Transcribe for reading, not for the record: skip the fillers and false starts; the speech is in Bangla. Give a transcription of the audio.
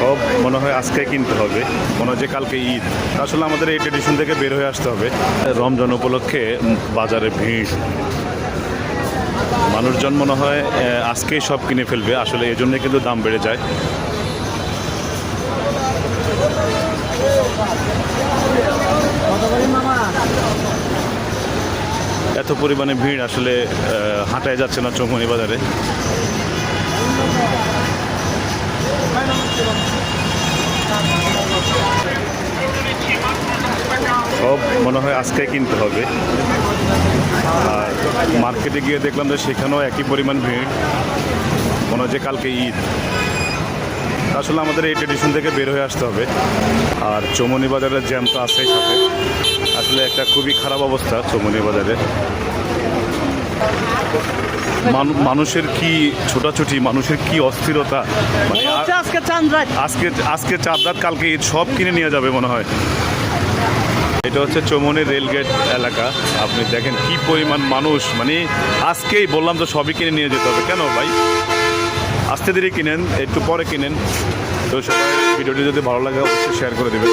সব মনে হয় আজকে কিনতে হবে, মনে হয় যে কালকে ঈদ। আসলে আমাদের এই ট্রেডিশন থেকে বের হয়ে আসতে হবে। রমজান উপলক্ষে বাজারে ভিড়, মানুষজন মনে হয় আজকেই সব কিনে ফেলবে। আসলে এই জন্যই কিন্তু দাম বেড়ে যায়। এত পরিমাণে ভিড়, আসলে হাঁটায় যাচ্ছে না চৌমনি বাজারে। সব মনে হয় আজকে কিনতে হবে। আর মার্কেটে গিয়ে দেখলাম যে সেখানেও একই পরিমাণ ভিড়, মনে হয় যে কালকে ঈদ। আসলে আমাদের এই ট্রেডিশন থেকে বের হয়ে আসতে হবে। আর চৌমনি বাজারের জ্যাম তো আছেই সাথে। আসলে একটা খুবই খারাপ অবস্থা চৌমনি বাজারে। মানুষের কি ছোটাছুটি, মানুষের কি অস্থিরতা, মানে আজকে চাঁদ রাত, কালকে ঈদ, সব কিনে নিয়ে যাবে মনে হয়। এটা হচ্ছে চৌমনি রেলগেট এলাকা। আপনি দেখেন কি পরিমাণ মানুষ, মানে আজকেই বললাম তো সবই কিনে নিয়ে যেতে হবে। কেন ভাই, আস্তে ধীরে কিনেন, একটু পরে কিনেন। তো সবাই ভিডিওটি যদি ভালো লাগে অবশ্যই শেয়ার করে দেবেন।